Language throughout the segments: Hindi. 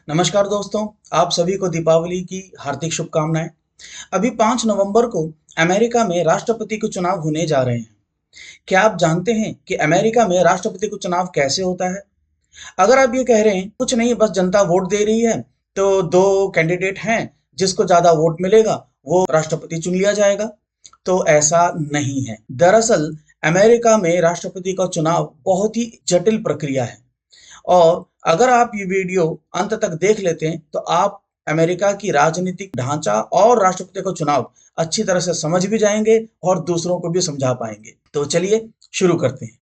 नमस्कार दोस्तों, आप सभी को दीपावली की हार्दिक शुभकामनाएं। अभी 5 नवंबर को अमेरिका में राष्ट्रपति के चुनाव होने जा रहे हैं। क्या आप जानते हैं कि अमेरिका में राष्ट्रपति का चुनाव कैसे होता है? अगर आप ये कह रहे हैं कुछ नहीं, बस जनता वोट दे रही है, तो दो कैंडिडेट हैं, जिसको ज्यादा वोट मिलेगा वो राष्ट्रपति चुन लिया जाएगा, तो ऐसा नहीं है। दरअसल अमेरिका में राष्ट्रपति का चुनाव बहुत ही जटिल प्रक्रिया है और अगर आप ये वीडियो अंत तक देख लेते हैं तो आप अमेरिका की राजनीतिक ढांचा और राष्ट्रपति का चुनाव अच्छी तरह से समझ भी जाएंगे और दूसरों को भी समझा पाएंगे। तो चलिए शुरू करते हैं।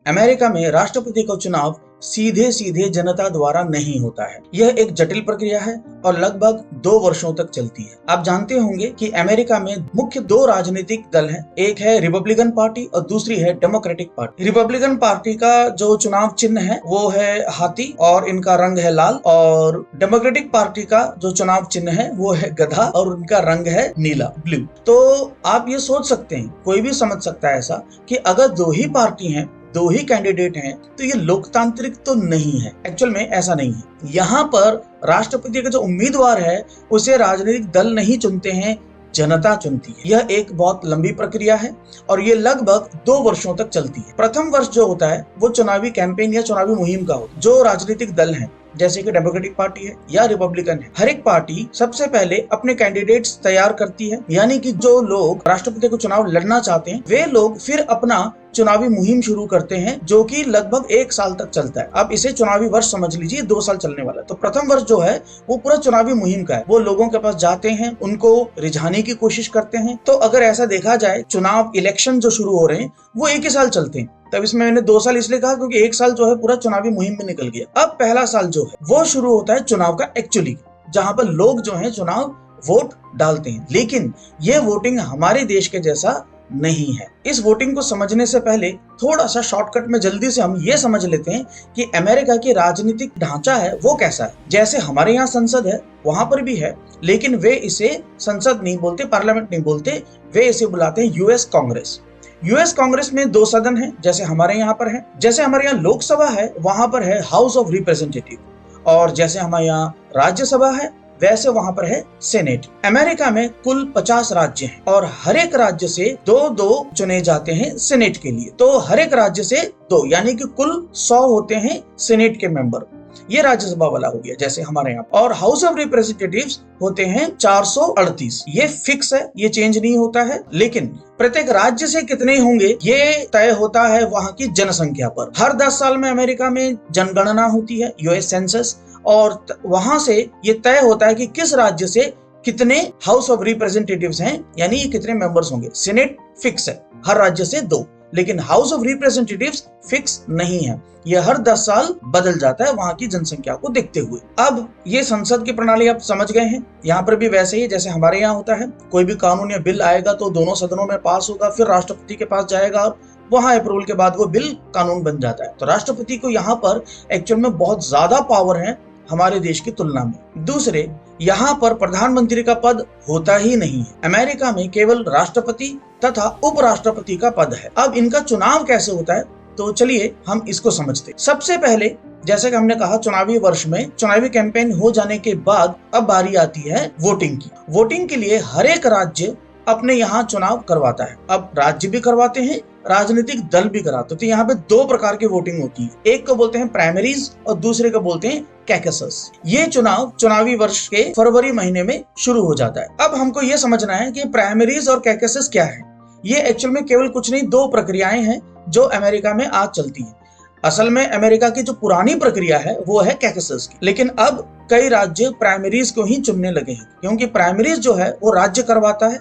अमेरिका में राष्ट्रपति का चुनाव सीधे सीधे जनता द्वारा नहीं होता है। यह एक जटिल प्रक्रिया है और लगभग 2 वर्षों तक चलती है। आप जानते होंगे कि अमेरिका में मुख्य 2 राजनीतिक दल हैं। एक है रिपब्लिकन पार्टी और दूसरी है डेमोक्रेटिक पार्टी। रिपब्लिकन पार्टी का जो चुनाव चिन्ह है वो है हाथी और इनका रंग है लाल, और डेमोक्रेटिक पार्टी का जो चुनाव चिन्ह है वो है गधा और उनका रंग है नीला, ब्लू। तो आप ये सोच सकते हैं, कोई भी समझ सकता है ऐसा कि अगर 2 ही पार्टी हैं, 2 ही कैंडिडेट हैं, तो ये लोकतांत्रिक तो नहीं है। एक्चुअल में ऐसा नहीं है। यहाँ पर राष्ट्रपति का जो उम्मीदवार है उसे राजनीतिक दल नहीं चुनते हैं, जनता चुनती है। यह एक बहुत लंबी प्रक्रिया है और ये लगभग 2 वर्षों तक चलती है। प्रथम वर्ष जो होता है वो चुनावी कैंपेन या चुनावी मुहिम का होता है। जो राजनीतिक दल है जैसे कि डेमोक्रेटिक पार्टी है या रिपब्लिकन है, हर एक पार्टी सबसे पहले अपने कैंडिडेट्स तैयार करती है, यानी कि जो लोग राष्ट्रपति को चुनाव लड़ना चाहते हैं वे लोग फिर अपना चुनावी मुहिम शुरू करते हैं, जो कि लगभग 1 साल तक चलता है। अब इसे चुनावी वर्ष समझ लीजिए, 2 साल चलने वाला है। तो प्रथम वर्ष जो है वो पूरा चुनावी मुहिम का है। वो लोगों के पास जाते हैं, उनको रिझाने की कोशिश करते हैं। तो अगर ऐसा देखा जाए, चुनाव इलेक्शन जो शुरू हो रहे हैं वो 1 ही साल चलते हैं। तब इसमें मैंने 2 साल इसलिए कहा क्योंकि 1 साल जो है पूरा चुनावी मुहिम में निकल गया। अब पहला साल जो है वो शुरू होता है चुनाव का एक्चुअली, जहां पर लोग जो है चुनाव वोट डालते हैं। लेकिन ये वोटिंग हमारे देश के जैसा नहीं है। इस वोटिंग को समझने से पहले थोड़ा सा शॉर्टकट में जल्दी से हम ये समझ लेते हैं कि अमेरिका की राजनीतिक ढांचा है वो कैसा है। जैसे हमारे यहाँ संसद है, वहां पर भी है, लेकिन वे इसे संसद नहीं बोलते, पार्लियामेंट नहीं बोलते, वे इसे बुलाते हैं यूएस कांग्रेस। यूएस कांग्रेस में 2 सदन है, जैसे हमारे यहाँ पर है। जैसे हमारे यहाँ लोकसभा है, वहां पर है हाउस ऑफ रिप्रेजेंटेटिव, और जैसे हमारे यहाँ राज्यसभा है वैसे वहां पर है सेनेट। अमेरिका में कुल 50 राज्य हैं और हर एक राज्य से 2-2 चुने जाते हैं सेनेट के लिए। तो हर एक राज्य से 2, यानी कि कुल 100 होते हैं सेनेट के मेंबर। ये राज्यसभा वाला हो गया जैसे हमारे यहाँ। और हाउस ऑफ रिप्रेजेंटेटिव्स होते हैं 438। ये फिक्स है, ये चेंज नहीं होता है। लेकिन प्रत्येक राज्य से कितने होंगे ये तय होता है वहां की जनसंख्या पर। हर 10 साल में अमेरिका में जनगणना होती है, यूएस सेंसस, और वहां से ये तय होता है कि किस राज्य से कितने हाउस ऑफ रिप्रेजेंटेटिव्स हैं, यानी कितने मेंबर्स होंगे। सेनेट फिक्स है, हर राज्य से 2, लेकिन हाउस ऑफ रिप्रेजेंटेटिव्स फिक्स नहीं है। यह हर 10 साल बदल जाता है वहां की जनसंख्या को देखते हुए। अब ये संसद की प्रणाली आप समझ गए हैं। यहाँ पर भी वैसे ही जैसे हमारे यहाँ होता है, कोई भी कानून या बिल आएगा तो दोनों सदनों में पास होगा, फिर राष्ट्रपति के पास जाएगा और वहां अप्रूवल के बाद वो बिल कानून बन जाता है। तो राष्ट्रपति को यहाँ पर एक्चुअल में बहुत ज्यादा पावर है हमारे देश की तुलना में। दूसरे, यहाँ पर प्रधानमंत्री का पद होता ही नहीं है। अमेरिका में केवल राष्ट्रपति तथा उपराष्ट्रपति का पद है। अब इनका चुनाव कैसे होता है, तो चलिए हम इसको समझते हैं। सबसे पहले जैसे कि हमने कहा, चुनावी वर्ष में चुनावी कैंपेन हो जाने के बाद अब बारी आती है वोटिंग की। वोटिंग के लिए हर एक राज्य अपने यहाँ चुनाव करवाता है। अब राज्य भी करवाते हैं, राजनीतिक दल भी कराते हैं। तो यहाँ पे 2 प्रकार की वोटिंग होती है। एक को बोलते हैं प्राइमरीज और दूसरे को बोलते हैं कैकसस। ये चुनाव चुनावी वर्ष के फरवरी महीने में शुरू हो जाता है। अब हमको ये समझना है कि प्राइमरीज और कैकसस क्या है। ये एक्चुअल में केवल कुछ नहीं, 2 प्रक्रियाएं हैं जो अमेरिका में आज चलती है। असल में अमेरिका की जो पुरानी प्रक्रिया है वो है कैकसस की, लेकिन अब कई राज्य प्राइमरीज को ही चुनने लगे हैं, क्योंकि प्राइमरीज जो है वो राज्य करवाता है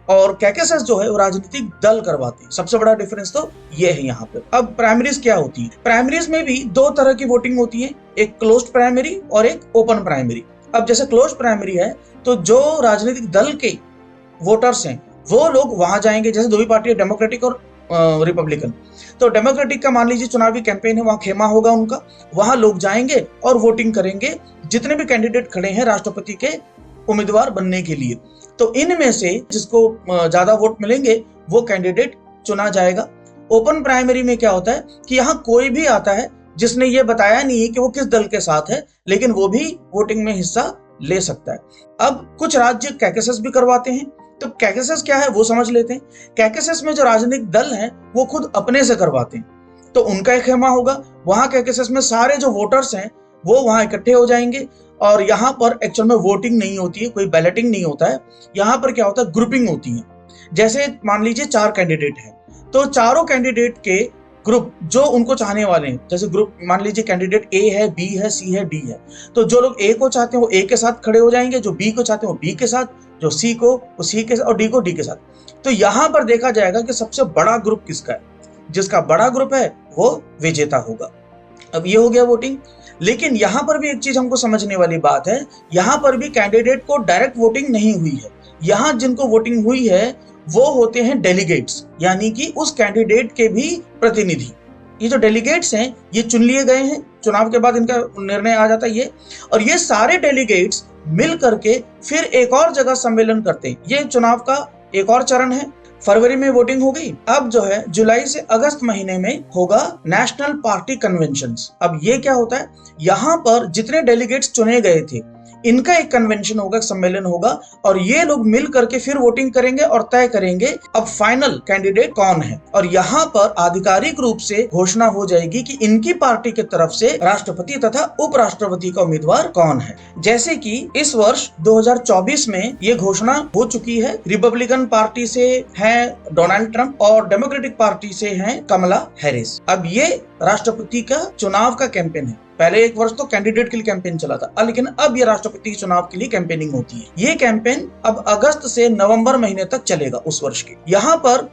और कैकसस जो है वो राजनीतिक दल करवाते हैं। सबसे बड़ा डिफरेंस तो ये है यहाँ पे। अब प्राइमरीज क्या होती है? प्राइमरीज में भी 2 तरह की वोटिंग होती है, एक क्लोज्ड प्राइमरी और एक ओपन प्राइमरी। अब जैसे क्लोज्ड प्राइमरी है तो जो राजनीतिक दल के वोटर्स हैं वो लोग वहां जाएंगे। जैसे 2 ही पार्टी है, डेमोक्रेटिक और रिपब्लिकन। तो डेमोक्रेटिक का मान लीजिए चुनावी कैंपेन है, वहां खेमा होगा उनका, वहां लोग जाएंगे और वोटिंग करेंगे जितने भी कैंडिडेट खड़े हैं राष्ट्रपति के उम्मीदवार बनने के लिए। तो इनमें से जिसको ज्यादा वोट मिलेंगे वो कैंडिडेट चुना जाएगा ओपन प्राइमरी में क्या होता है कि यहाँ कोई भी आता है जिसने ये बताया नहीं है कि वो किस दल के साथ है, लेकिन वो भी वोटिंग में हिस्सा ले सकता है। अब कुछ राज्य कैकेसस भी करवाते हैं, तो कैकेसस क्या है वो समझ लेते हैं। कैकेसस में जो राजनीतिक दल हैं वो खुद अपने से करवाते हैं, तो उनका एक खेमा होगा। वहां कैकेसस में सारे जो वोटर्स हैं वो वहां इकट्ठे हो जाएंगे, और यहाँ पर एक्चुअल में वोटिंग नहीं होती है, कोई बैलेटिंग नहीं होता है। यहाँ पर क्या होता है, ग्रुपिंग होती है। जैसे मान लीजिए 4 कैंडिडेट हैं, तो चारों कैंडिडेट के ग्रुप जो उनको चाहने वाले हैं, जैसे ग्रुप मान लीजिए कैंडिडेट ए है, बी है, सी है, डी है, तो जो लोग ए को चाहते हैं वो ए के साथ खड़े हो जाएंगे, जो बी को चाहते हैं वो बी के साथ, जो सी को वो सी के साथ, और डी को डी के साथ। तो यहाँ पर देखा जाएगा कि सबसे बड़ा ग्रुप किसका है, जिसका बड़ा ग्रुप है वो विजेता होगा। अब ये हो गया वोटिंग। लेकिन यहाँ पर भी एक चीज हमको समझने वाली बात है, यहाँ पर भी कैंडिडेट को डायरेक्ट वोटिंग नहीं हुई है। यहाँ जिनको वोटिंग हुई है वो होते हैं डेलीगेट्स, यानी कि उस कैंडिडेट के भी प्रतिनिधि। ये जो डेलीगेट्स हैं ये चुन लिए गए हैं, चुनाव के बाद इनका निर्णय आ जाता है ये, और ये सारे डेलीगेट्स मिल करके फिर एक और जगह सम्मेलन करते हैं। ये चुनाव का एक और चरण है। फरवरी में वोटिंग हो गई, अब जो है जुलाई से अगस्त महीने में होगा नेशनल पार्टी कन्वेंशन। अब ये क्या होता है, यहाँ पर जितने डेलीगेट्स चुने गए थे इनका एक कन्वेंशन होगा, सम्मेलन होगा, और ये लोग मिल करके फिर वोटिंग करेंगे और तय करेंगे अब फाइनल कैंडिडेट कौन है। और यहाँ पर आधिकारिक रूप से घोषणा हो जाएगी कि इनकी पार्टी की तरफ से राष्ट्रपति तथा उपराष्ट्रपति का उम्मीदवार कौन है। जैसे कि इस वर्ष 2024 में ये घोषणा हो चुकी है। रिपब्लिकन पार्टी से है डोनाल्ड ट्रंप और डेमोक्रेटिक पार्टी से है कमला हैरिस। अब ये राष्ट्रपति का चुनाव का कैंपेन है। पहले एक वर्ष तो कैंडिडेट के लिए कैंपेन चला था, लेकिन अब ये राष्ट्रपति के चुनाव के लिए कैंपेनिंग होती है। ये कैंपेन अब अगस्त से नवंबर महीने तक चलेगा उस वर्ष के। यहाँ पर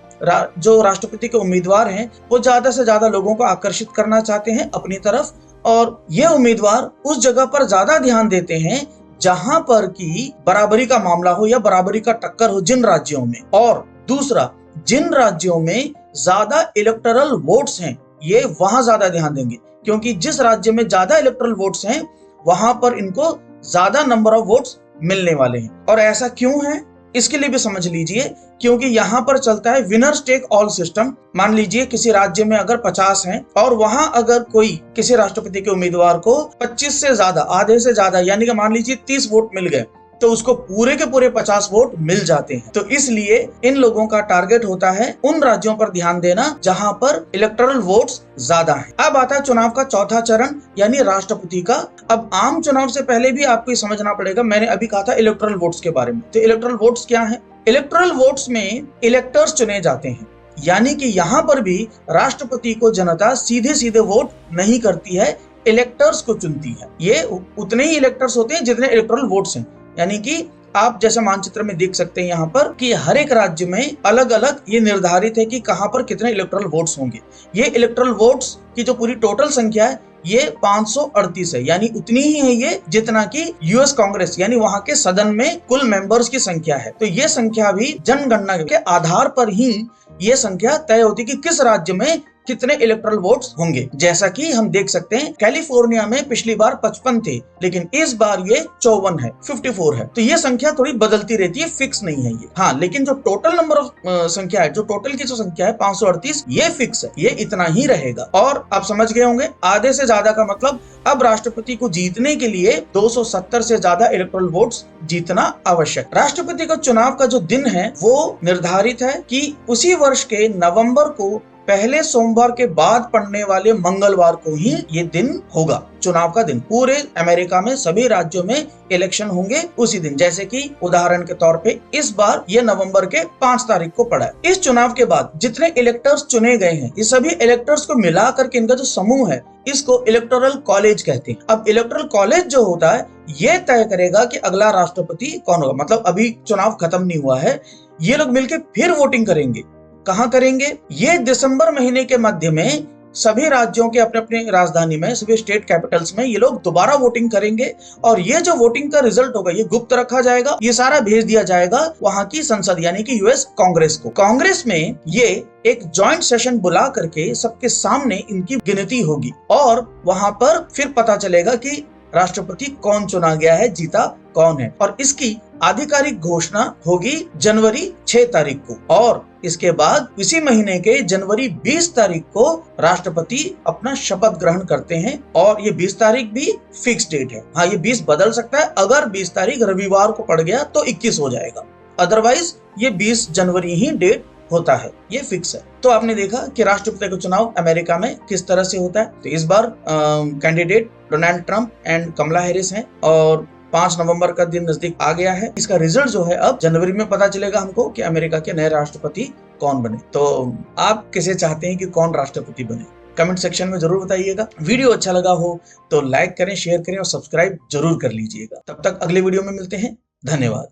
जो राष्ट्रपति के उम्मीदवार हैं वो ज्यादा से ज्यादा लोगों को आकर्षित करना चाहते हैं अपनी तरफ, और ये उम्मीदवार उस जगह पर ज्यादा ध्यान देते हैं जहां पर की बराबरी का मामला हो या बराबरी का टक्कर हो जिन राज्यों में, और दूसरा जिन राज्यों में ज्यादा इलेक्टोरल वोट्स हैं ये वहां ज्यादा ध्यान देंगे, क्योंकि जिस राज्य में ज्यादा इलेक्टोरल वोट्स हैं वहां पर इनको ज्यादा नंबर ऑफ वोट्स मिलने वाले हैं। और ऐसा क्यों है इसके लिए भी समझ लीजिए, क्योंकि यहाँ पर चलता है विनर्स टेक ऑल सिस्टम। मान लीजिए किसी राज्य में अगर 50 हैं और वहां अगर कोई किसी राष्ट्रपति के उम्मीदवार को 25 से ज्यादा, आधे से ज्यादा, यानी कि मान लीजिए 30 वोट मिल गए, तो उसको पूरे के पूरे 50 वोट मिल जाते हैं। तो इसलिए इन लोगों का टारगेट होता है उन राज्यों पर ध्यान देना जहां पर इलेक्टोरल वोट्स ज्यादा हैं। अब आता है चुनाव का चौथा चरण, यानी राष्ट्रपति का। अब आम चुनाव से पहले भी आपको समझना पड़ेगा, मैंने अभी कहा था इलेक्टोरल वोट्स के बारे में। तो इलेक्टोरल वोट्स क्या है? इलेक्टोरल वोट्स में इलेक्टर्स चुने जाते हैं, यानी कि यहाँ पर भी राष्ट्रपति को जनता सीधे सीधे वोट नहीं करती है, इलेक्टर्स को चुनती है। ये उतने ही इलेक्टर्स होते हैं जितने इलेक्टोरल वोट्स हैं। यानी कि आप जैसे मानचित्र में देख सकते हैं यहाँ पर कि हर एक राज्य में अलग अलग ये निर्धारित है कि कहां पर कितने इलेक्टोरल वोट्स होंगे। ये इलेक्टोरल वोट्स की जो पूरी टोटल संख्या है ये 538 है, यानी उतनी ही है ये जितना कि यूएस कांग्रेस यानी वहां के सदन में कुल मेंबर्स की संख्या है। तो ये संख्या भी जनगणना के आधार पर ही ये संख्या तय होती है कि किस राज्य में कितने इलेक्टोरल वोट्स होंगे। जैसा कि हम देख सकते हैं कैलिफोर्निया में पिछली बार 55 थे, लेकिन इस बार ये 54 है, 54 है। तो ये संख्या थोड़ी बदलती रहती है, फिक्स नहीं है ये। हाँ, लेकिन जो टोटल नंबर ऑफ संख्या है, जो टोटल की जो संख्या है 538, ये फिक्स है, ये इतना ही रहेगा। और आप समझ गए होंगे आधे से ज्यादा का मतलब अब राष्ट्रपति को जीतने के लिए 270 से ज्यादा इलेक्टोरल वोट्स जीतना आवश्यक। राष्ट्रपति का चुनाव का जो दिन है वो निर्धारित है कि उसी वर्ष के नवंबर को पहले सोमवार के बाद पड़ने वाले मंगलवार को ही ये दिन होगा, चुनाव का दिन। पूरे अमेरिका में सभी राज्यों में इलेक्शन होंगे उसी दिन। जैसे कि उदाहरण के तौर पे इस बार ये नवंबर के 5 तारीख को पड़ा है। इस चुनाव के बाद जितने इलेक्टर्स चुने गए हैं, ये सभी इलेक्टर्स को मिला करके इनका जो समूह है इसको इलेक्टोरल कॉलेज कहते हैं। अब इलेक्टोरल कॉलेज जो होता है ये तय करेगा कि अगला राष्ट्रपति कौन होगा। मतलब अभी चुनाव खत्म नहीं हुआ है, ये लोग मिलकर फिर वोटिंग करेंगे। कहां करेंगे? ये दिसंबर महीने के मध्य में सभी राज्यों के अपने अपने राजधानी में, सभी स्टेट कैपिटल्स में ये लोग दोबारा वोटिंग करेंगे, और ये जो वोटिंग का रिजल्ट होगा ये गुप्त रखा जाएगा। ये सारा भेज दिया जाएगा वहां की संसद यानी कि यूएस कांग्रेस को। कांग्रेस में ये एक जॉइंट सेशन बुला करके सबके सामने इनकी गिनती होगी, और वहां पर फिर पता चलेगा कि राष्ट्रपति कौन चुना गया है, जीता कौन है। और इसकी आधिकारिक घोषणा होगी जनवरी 6 तारीख को, और इसके बाद इसी महीने के जनवरी 20 तारीख को राष्ट्रपति अपना शपथ ग्रहण करते हैं। और ये 20 तारीख भी फिक्स डेट है। हाँ, ये 20 बदल सकता है। अगर 20 तारीख रविवार को पड़ गया तो 21 हो जाएगा, अदरवाइज ये 20 जनवरी ही डेट होता है, ये फिक्स है। तो आपने देखा कि राष्ट्रपति का चुनाव अमेरिका में किस तरह से होता है। तो इस बार candidate Donald Trump and Kamala Harris हैं, और 5 नवंबर का दिन नजदीक आ गया है। इसका रिजल्ट जो है अब जनवरी में पता चलेगा हमको कि अमेरिका के नए राष्ट्रपति कौन बने। तो आप किसे चाहते हैं कि कौन राष्ट्रपति बने, कमेंट सेक्शन में जरूर बताइएगा। वीडियो अच्छा लगा हो तो लाइक करें, शेयर करें और सब्सक्राइब जरूर कर लीजिएगा। तब तक अगले वीडियो में मिलते हैं। धन्यवाद।